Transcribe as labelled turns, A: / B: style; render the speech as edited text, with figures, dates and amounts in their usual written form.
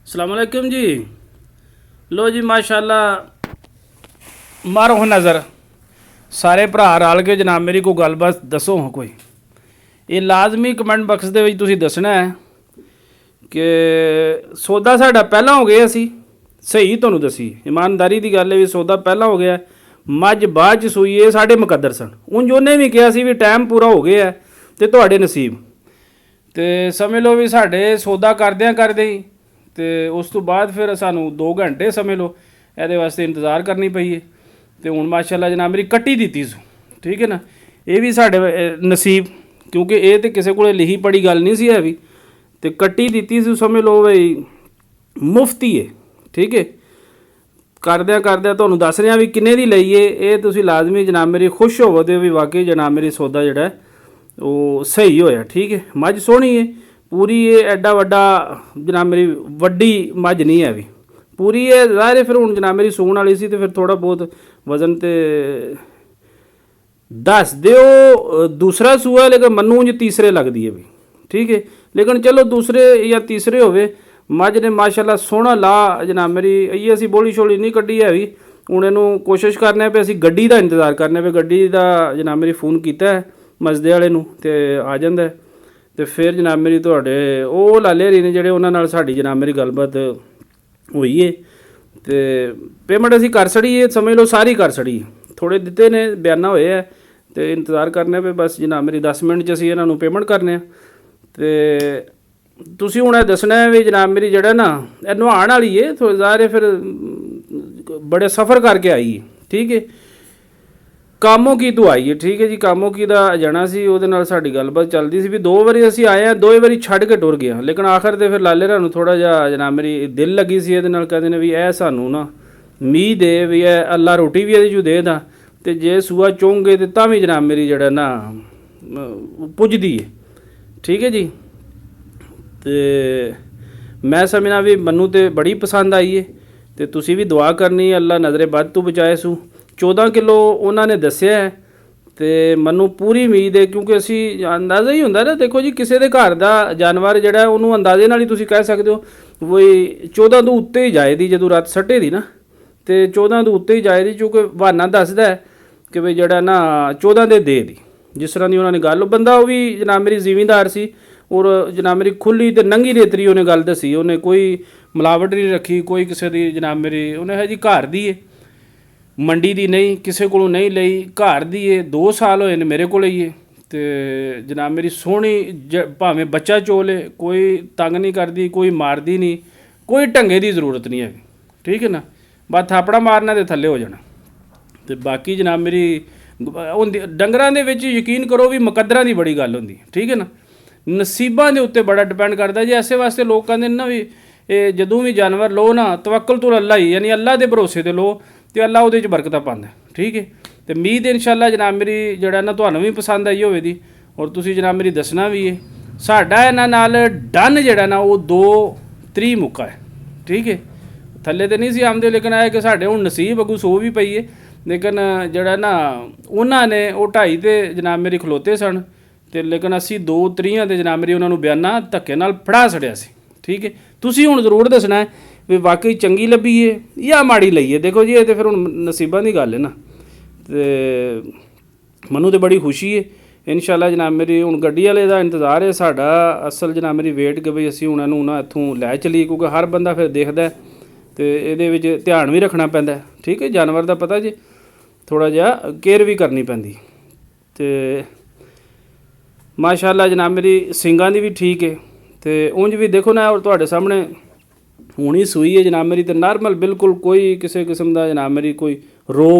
A: अस्सलाम वालेकुम जी। लो जी माशाल्लाह, मारो हो नज़र सारे भरा रल के जनाब मेरी कोई गलबात दसो हाँ कोई। ये लाजमी कमेंट बक्स दे विच तुसीं दसना है कि सौदा साडा पहला हो गया सी। सही तुहानूं दसी ईमानदारी की गल है भी सौदा पहला हो गया, मझ बाद च सूई है, साढ़े मुकद्दर सन। उंज उन्हें भी कहा सी भी टाइम पूरा हो गया तो तुहाडे नसीब, तो समझ लो भी साढ़े सौदा करद्या करदे ही तो उस तो बाद फिर सानू 2 घंटे समझ लो ये वास्ते इंतज़ार करनी पई है। तो हुण माशाल्लाह जनाब मेरी कट्टी दी सू, ठीक है ना। ये भी साढ़े नसीब, क्योंकि ये तो किसी को लिखी पढ़ी गल नहीं सी है भी, तो कट्टी दी सू समझ लो भाई मुफ्ती है, ठीक है। करद्या करद्या तुहानूं दस रहा भी किन्ने दी लई है, ये तुसीं लाजमी जनाब मेरी खुश होवो दे भी वाकई जनाब मेरी सौदा जिहड़ा है वो सही होया, ठीक है। मझ सोहनी है पूरी, ये एडा वड्डा जनाब मेरी वड्डी मझ नहीं है भी पूरी है ज़ाहिर है। फिर हुण जनाब मेरी सूण वाली सी तो फिर थोड़ा बहुत वजन तो दस दिओ दूसरा सूआ है, लेकिन मन्नू उंज तीसरे लगती है भी, ठीक है। लेकिन चलो दूसरे या तीसरे होवे, मझ ने माशाल्लाह सोहना ला जनाब मेरी। ये असीं बोली शोली नहीं कड्ढी है भी, हुण इहनूं कोशिश करने पे, असीं गड्डी दा इंतज़ार करने पे। गड्डी दा जनाब मेरी फ़ोन कीता है मसदे वाले नूं ते आ जांदा है, तो फिर जनाब मेरी तुहाडे वो लाले हरी ने जिहड़े उन्हां नाल साडी जनाब मेरी गलबात होई है, तो पेमेंट असीं कर छड़ी है, समझ लो सारी कर छड़ी। थोड़े दिते ने बयाना होए है तो इंतज़ार करने पे बस जनाब मेरी 10 मिनट च असीं इन्हां नूं पेमेंट करने। तो तुसीं हुण दसना है भी जनाब मेरी जिहड़ा ना नहाण वाली है, थोड़ा ज़ाहिर है फिर बड़े सफ़र करके आई है, ठीक है। कामों की तो आई है, ठीक है जी। कामों की दा जाना सी, ਉਹਦੇ ਨਾਲ ਸਾਡੀ ਗੱਲਬਾਤ ਚੱਲਦੀ ਸੀ ਵੀ 2 ਵਾਰੀ ਅਸੀਂ ਆਏ ਆ, 2 ਵਾਰੀ ਛੱਡ ਕੇ ਟੁਰ ਗਿਆ। ਲੇਕਿਨ ਆਖਰ ਤੇ ਫਿਰ ਲਾਲੇ ਰਾਂ ਨੂੰ ਥੋੜਾ ਜਿਹਾ ਜਨਾਬ ਮੇਰੀ ਦਿਲ ਲੱਗੀ ਸੀ ਇਹਦੇ ਨਾਲ। ਕਹਿੰਦੇ ਨੇ ਵੀ ਇਹ ਸਾਨੂੰ ਨਾ ਉਮੀਦ ਹੈ ਵੀ ਇਹ ਅੱਲਾ ਰੋਟੀ ਵੀ ਇਹਦੇ ਚੋਂ ਦੇ ਦਾ, ਤੇ ਜੇ ਸੂਆ ਚੋਂਗੇ ਤੇ ਤਾਂ ਵੀ ਜਨਾਬ ਮੇਰੀ ਜਿਹੜਾ ਨਾ ਪੁੱਜਦੀ ਹੈ, ਠੀਕ ਹੈ ਜੀ। ਤੇ ਮੈਂ ਸਮਝਣਾ ਵੀ ਮੈਨੂੰ ਤੇ ਬੜੀ ਪਸੰਦ ਆਈ ਹੈ, ਤੇ ਤੁਸੀਂ ਵੀ ਦੁਆ ਕਰਨੀ ਅੱਲਾ ਨਜ਼ਰੇ ਬਦ ਤੋਂ ਬਚਾਏ ਸੂ। 14 किलो उन्होंने दसिया है, तो मनु पूरी उम्मीद है, क्योंकि असी अंदाज़ा ही होंदा ना। देखो जी किसी के घर का जानवर जिहड़ा उन्होंने अंदाजे नाल ही तुसीं कह सकते हो वही 14 तो उत्ते ही जाए दी, जदों रात सट्टे दी ना, तो 14 तो उत्ते ही जाए दी, क्योंकि बहाना दसदा है कि भाई जिहड़ा ना 14 दे दी जिस तरह की उन्होंने गल। बंदा वो भी जनाब मेरी जिमींदार सी, और जनाब मेरी खुली तो नंगी रेतरी उन्हें गल दसी। उन्हें कोई मिलावट नहीं रखी, कोई किसी की जनाब मेरी उन्हें है जी घर दी है, मंडी दी नहीं, किसी को नहीं लई, घर दी है। 2 साल होए ने मेरे को ही है, तो जनाब मेरी सोहनी भावें बच्चा चोल है, कोई तंग नहीं करती, कोई मारदी नहीं, कोई ढंगे की जरूरत नहीं है, ठीक है ना। बस थापड़ा मारना तो थल्ले हो जाना। तो बाकी जनाब मेरी डंगरां दे विच यकीन करो भी मुकद्दरां दी बड़ी गल होंदी, ठीक है ना। नसीबां दे उत्ते बड़ा डिपेंड करता जी। ऐसे वास्ते लोग कहते ना भी जदों भी जानवर लो ना तवक्कल तो अल्लाह ही, यानी अल्लाह के भरोसे ते लो, तो अल्लाह उहदे च बरकतां पांदा, ठीक है। तो उम्मीद इंशाअल्लाह जनाब मेरी जिहड़ा ना तुहानूं भी पसंद आई होवे दी, और तुसीं जनाब मेरी दसना भी है। साडा इन्हां नाल डन जिहड़ा ना वो 2 3 मुक्का है, ठीक है। थल्ले तो नहीं सी आंदे, लेकिन आए कि साडे हुण नसीब अगू सो भी पई है। लेकिन जिहड़ा ना उन्होंने वो 2.5 ते जनाब मेरी खलोते सन, तो लेकिन असी 2 3 ते जनाब मेरी उन्होंने बयाना धक्के नाल फड़ा छड़िया सी, ठीक है। तुसीं हुण जरूर दसना है भी वाकई चंगी लभी है या माड़ी लई है। देखो जी ये तो फिर हुण नसीबां दी गल है ना। तो मनु तो बड़ी खुशी है इंशाअल्लाह जनाब मेरी। हुण गड्डी वाले दा इंतज़ार है साडा, असल जनाब मेरी वेट कि भाई असीं हुण इहनूं ना इत्थों लै चलीए, क्योंकि हर बंदा फिर देखदा है तो इहदे विच ध्यान भी रखना पैंदा है, ठीक है। जानवर दा पता जी थोड़ा जिहा केयर भी करनी पैंदी। तो माशाअल्लाह जनाब मेरी सिंगां दी भी ठीक है, तो उंज भी देखो ना और तुहाडे सामने हुणी सूई है जनाब मेरी, तो नॉर्मल बिल्कुल कोई किसी किस्म का जनाब मेरी कोई रोग